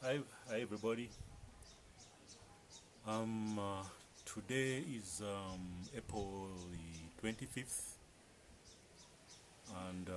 Hi everybody. Today is April the 25th and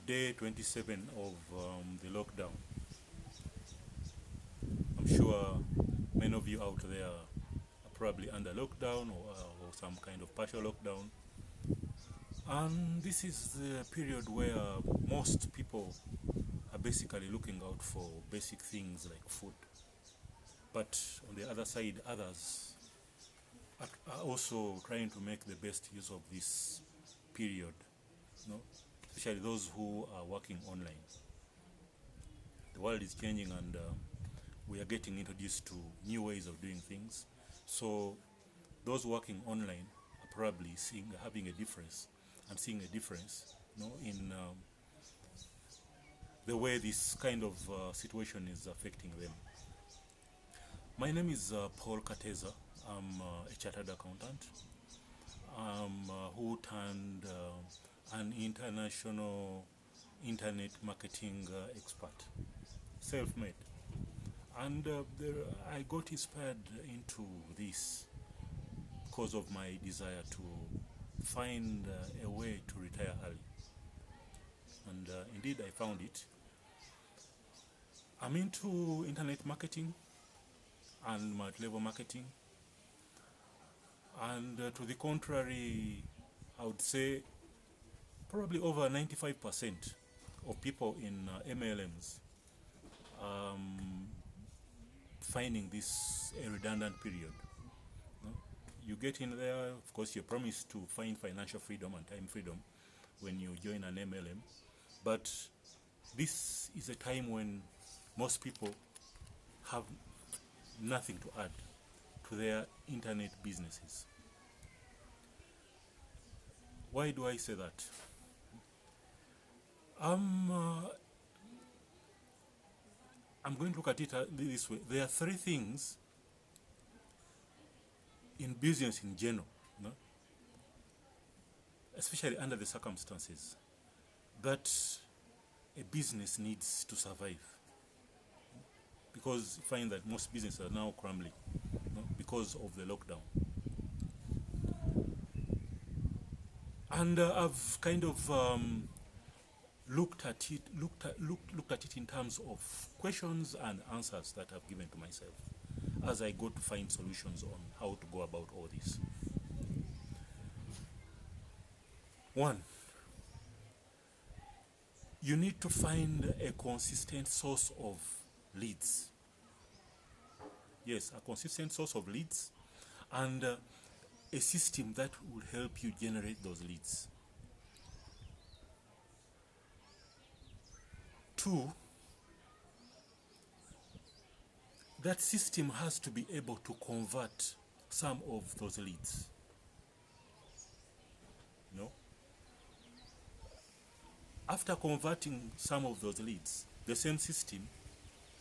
day 27 of the lockdown. I'm sure many of you out there are probably under lockdown or some kind of partial lockdown. And this is the period where most people are basically looking out for basic things like food. But on the other side, others are also trying to make the best use of this period, especially those who are working online. The world is changing and we are getting introduced to new ways of doing things. So those working online are probably having a difference. I'm seeing a difference, in the way this kind of situation is affecting them. My name is Paul Kateza. I'm a chartered accountant who turned an international internet marketing expert, self-made. And I got inspired into this because of my desire to find a way to retire early. And indeed I found it. I'm into internet marketing and multi-level marketing. And to the contrary, I would say probably over 95% of people in MLMs finding this a redundant period. You get in there, of course you're promised to find financial freedom and time freedom when you join an MLM, but this is a time when most people have nothing to add to their internet businesses. Why do I say that? I'm going to look at it this way. There are three things in business in general, especially under the circumstances, that a business needs to survive. Because you find that most businesses are now crumbling because of the lockdown. And I've kind of looked at it in terms of questions and answers that I've given to myself as I go to find solutions on how to go about all this. One, you need to find a consistent source of leads. Yes, a consistent source of leads and a system that will help you generate those leads. Two, that system has to be able to convert some of those leads. After converting some of those leads, the same system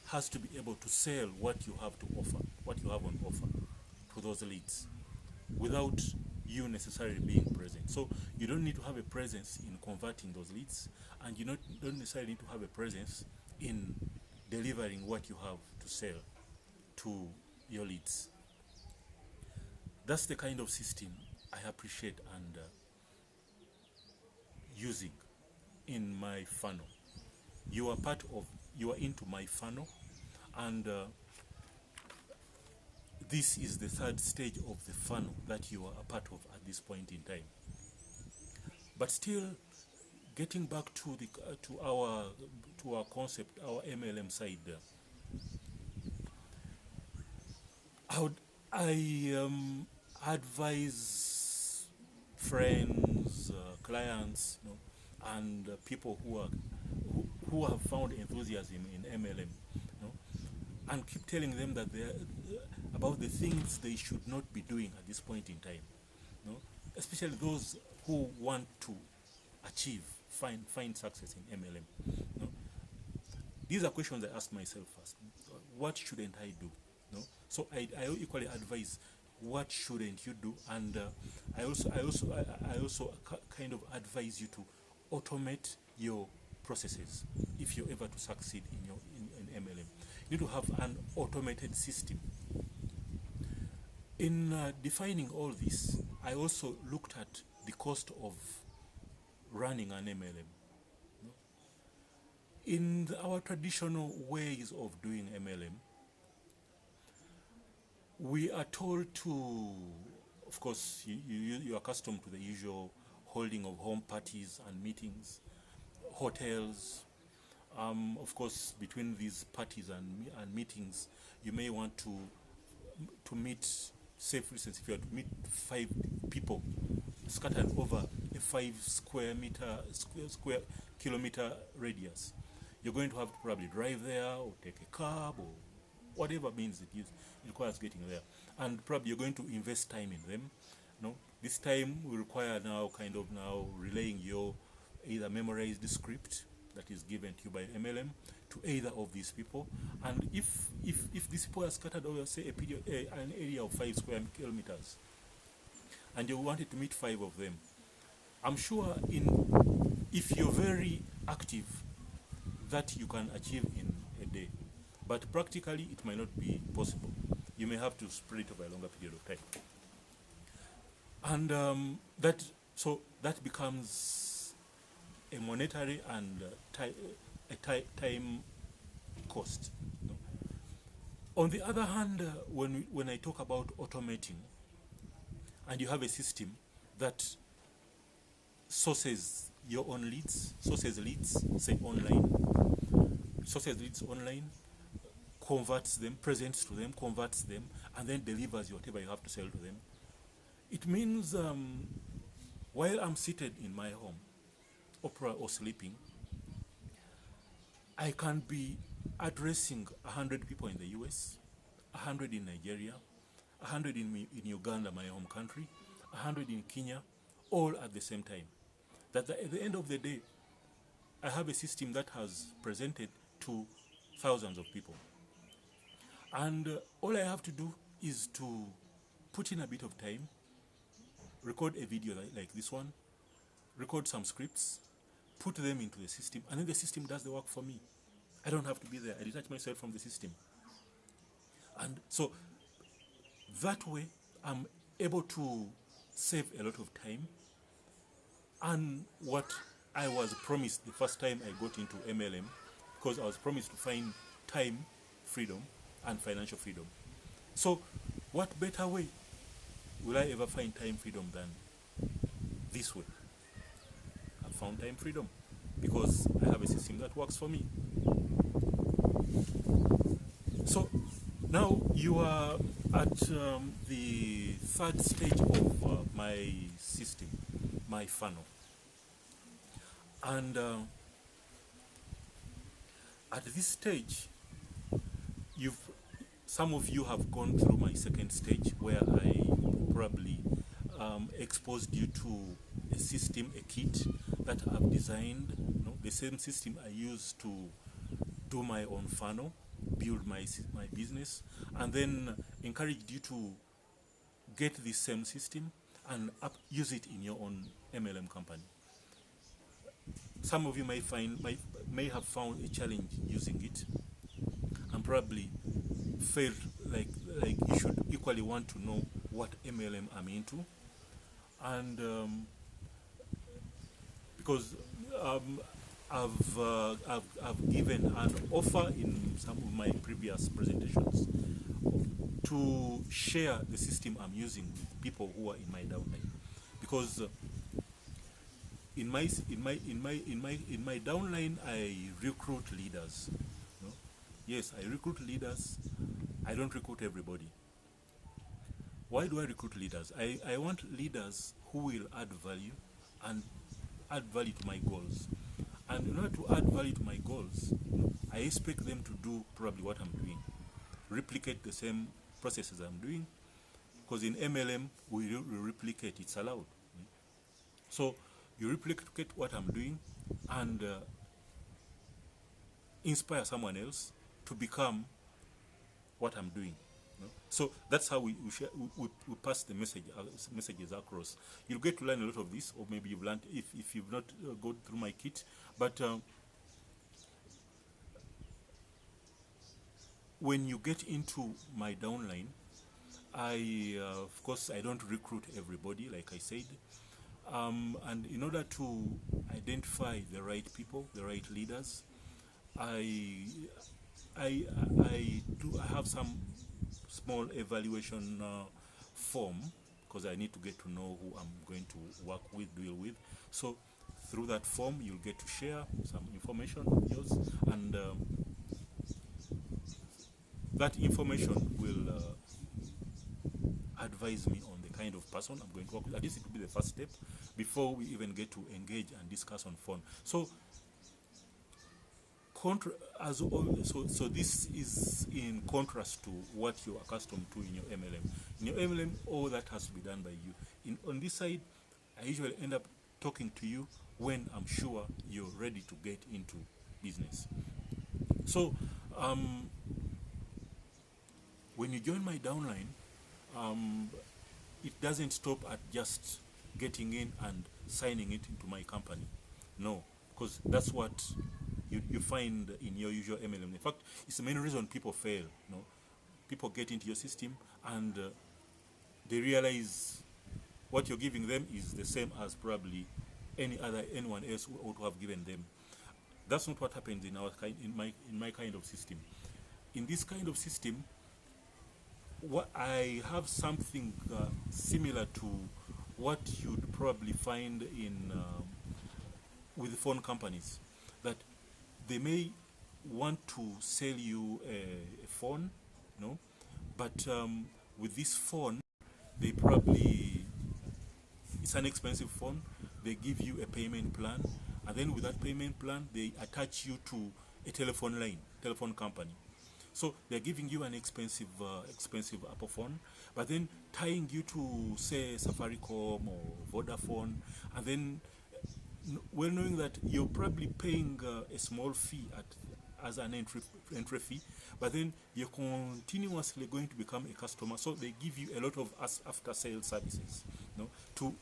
has to be able to sell what you have to offer, what you have on offer to those leads, without you necessarily being present. So you don't need to have a presence in converting those leads, and you don't necessarily need to have a presence in delivering what you have to sell to your leads. That's the kind of system I appreciate and using in my funnel. You are into my funnel, and this is the third stage of the funnel that you are a part of at this point in time. But still, getting back to our concept, our MLM side, I advise friends, clients, and people who have found enthusiasm in MLM, and keep telling them that about the things they should not be doing at this point in time, especially those who want to find success in MLM. These are questions I ask myself first. What shouldn't I do? So I equally advise what shouldn't you do, and I also kind of advise you to automate your processes if you're ever to succeed in MLM. You need to have an automated system. In defining all this, I also looked at the cost of running an MLM. In our traditional ways of doing MLM, we are told to, of course, you're accustomed to the usual holding of home parties and meetings, hotels. Of course, between these parties and meetings, you may want to meet, say for instance, if you are to meet 5 people scattered over a 5 square kilometer radius, you're going to have to probably drive there or take a cab or whatever means it requires getting there, and probably you're going to invest time in them. This time will require now relaying your either memorized script that is given to you by MLM to either of these people. And if these people are scattered over, say, an area of 5 square kilometers, and you wanted to meet 5 of them, I'm sure if you're very active, that you can achieve in a day. But practically, it might not be possible. You may have to spread it over a longer period of time. And that becomes a monetary and time cost. On the other hand, when I talk about automating, and you have a system that sources your own leads, sources leads online, converts them, presents to them, converts them, and then delivers whatever you have to sell to them. It means while I'm seated in my home, or sleeping, I can be addressing 100 people in the US, 100 in Nigeria, 100 in Uganda, my home country, 100 in Kenya, all at the same time. That at the end of the day, I have a system that has presented to thousands of people. And all I have to do is to put in a bit of time, record a video like this one, record some scripts, put them into the system, and then the system does the work for me. I don't have to be there. I detach myself from the system. And so that way, I'm able to save a lot of time. And what I was promised the first time I got into MLM, because I was promised to find time freedom and financial freedom. So what better way will I ever find time freedom than this way? I found time freedom because I have a system that works for me. So now you are at the 3rd stage of my system, my funnel. And at this stage, some of you have gone through my 2nd stage, where I probably exposed you to a system, a kit that I've designed, the same system I use to do my own funnel, build my business, and then encouraged you to get this same system and use it in your own MLM company. Some of you may have found a challenge using it, and probably felt like you should equally want to know what MLM I'm into, and because I've given an offer in some of my previous presentations to share the system I'm using with people who are in my downline, because in my downline I recruit leaders. Yes, I recruit leaders. I don't recruit everybody. Why do I recruit leaders? I want leaders who will add value and add value to my goals. And in order to add value to my goals, I expect them to do probably what I'm doing, replicate the same processes I'm doing, because in MLM we replicate, it's allowed. So you replicate what I'm doing and inspire someone else to become what I'm doing. So that's how we pass the messages across. You'll get to learn a lot of this, or maybe you've learned if you've not gone through my kit. But when you get into my downline, of course, I don't recruit everybody, like I said. And in order to identify the right people, the right leaders, I, I have some small evaluation form, because I need to get to know who I'm going to work with, deal with. So through that form, you'll get to share some information of yours, and that information will advise me on the kind of person I'm going to work with. At least it will be the first step before we even get to engage and discuss on phone. So so this is in contrast to what you're accustomed to in your MLM. In your MLM, all that has to be done by you. On this side, I usually end up talking to you when I'm sure you're ready to get into business. So when you join my downline, it doesn't stop at just getting in and signing it into my company. No, because that's what you find in your usual MLM. In fact, it's the main reason people fail. You know, people get into your system and they realize what you're giving them is the same as probably anyone else would have given them. That's not what happens in my kind of system. In this kind of system, what I have something similar to what you'd probably find in with phone companies, that they may want to sell you a phone, no, but with this phone, they probably, it's an expensive phone. They give you a payment plan, and then with that payment plan, they attach you to a telephone company. So they're giving you an expensive Apple phone, but then tying you to, say, Safaricom or Vodafone, and then well knowing that you're probably paying a small fee as an entry fee, but then you're continuously going to become a customer. So they give you a lot of after sales services, you know, to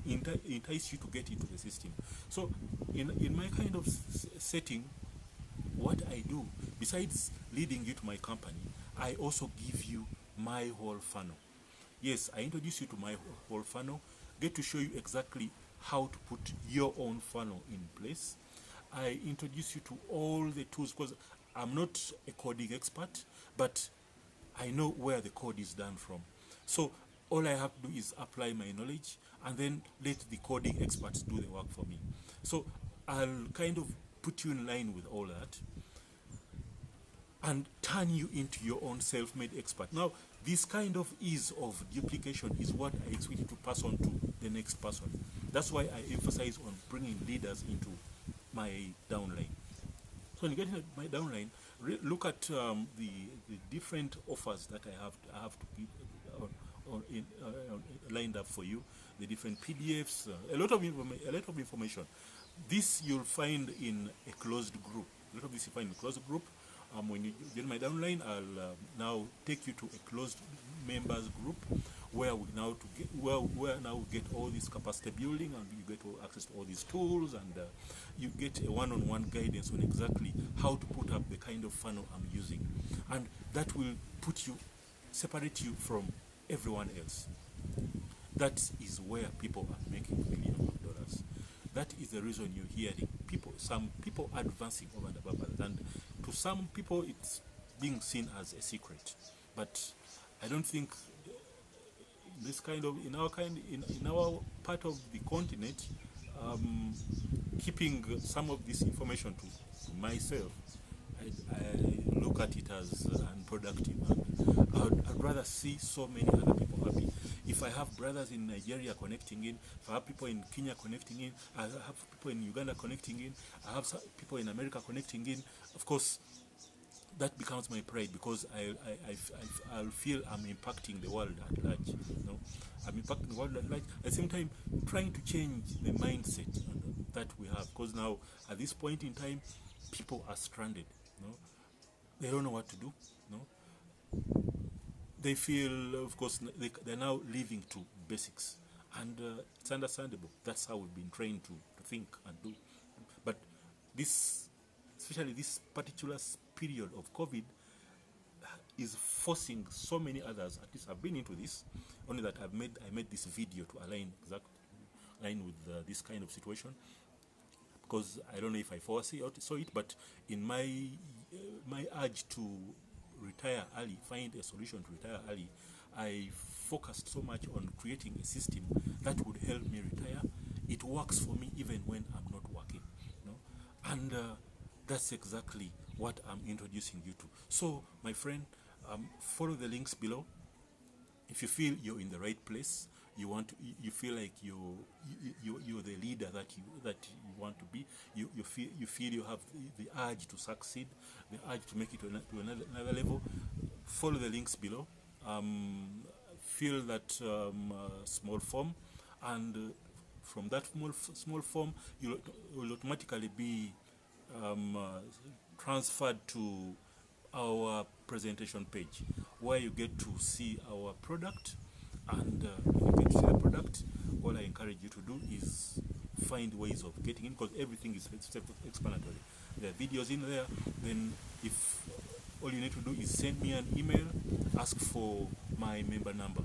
entice you to get into the system. So in my kind of setting, what I do, besides leading you to my company, I also give you my whole funnel. Yes, I introduce you to my whole funnel, get to show you exactly how to put your own funnel in place. I introduce you to all the tools, because I'm not a coding expert, but I know where the code is done from. So all I have to do is apply my knowledge and then let the coding experts do the work for me. So I'll kind of put you in line with all that and turn you into your own self-made expert. Now, this kind of ease of duplication is what I expect you to pass on to the next person. That's why I emphasize on bringing leaders into my downline. So when you get into my downline, look at the different offers that I have to be lined up for you, the different PDFs, a lot of information. This you'll find in a closed group. A lot of this you find in a closed group. When you join my downline, I'll now take you to a closed members group where we now get all this capacity building, and you get access to all these tools, and you get a one-on-one guidance on exactly how to put up the kind of funnel I'm using, and that will separate you from everyone else. That is where people are making millions of dollars. That is the reason you're hearing some people advancing over and above others. And to some people, it's being seen as a secret. But I don't think in our part of the continent, keeping some of this information to myself, I look at it as unproductive. I'd rather see so many other people happy. If I have brothers in Nigeria connecting in, if I have people in Kenya connecting in, I have people in Uganda connecting in, I have people in America connecting in, of course, that becomes my pride, because I'll feel I'm impacting the world at large. You know? I'm impacting the world at large. At the same time, trying to change the mindset that we have, because now, at this point in time, people are stranded. You know? They don't know what to do. You know? They feel, of course, they're now living to basics. And it's understandable. That's how we've been trained to think and do. But especially this particular period of COVID, is forcing so many others, at least I've been into this, only that I made this video to align with this kind of situation, because I don't know if I saw it, but in my urge to retire early, find a solution to retire early, I focused so much on creating a system that would help me retire. It works for me even when I'm not working, you know? And that's exactly what I'm introducing you to. So, my friend, follow the links below. If you feel you're in the right place, you feel like you're the leader that you want to be. You feel you have the urge to succeed, the urge to make it to another level. Follow the links below. Fill that small form, and from that small form, you will automatically be transferred to our presentation page, where you get to see our product. And when you get to see the product, all I encourage you to do is find ways of getting in, because everything is self-explanatory. There are videos in there. Then if all you need to do is send me an email, ask for my member number,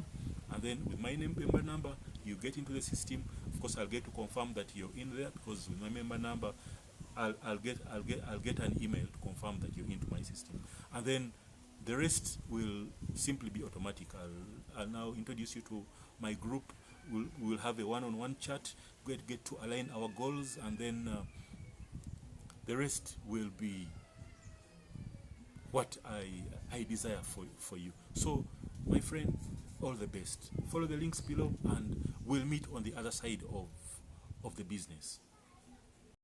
and then with my member number, you get into the system. Of course, I'll get to confirm that you're in there, because with my member number, I'll get an email to confirm that you're into my system, and then the rest will simply be automatic. I'll now introduce you to my group. We'll have a one-on-one chat, get to align our goals, and then the rest will be what I desire for you. So, my friend, all the best. Follow the links below, and we'll meet on the other side of the business.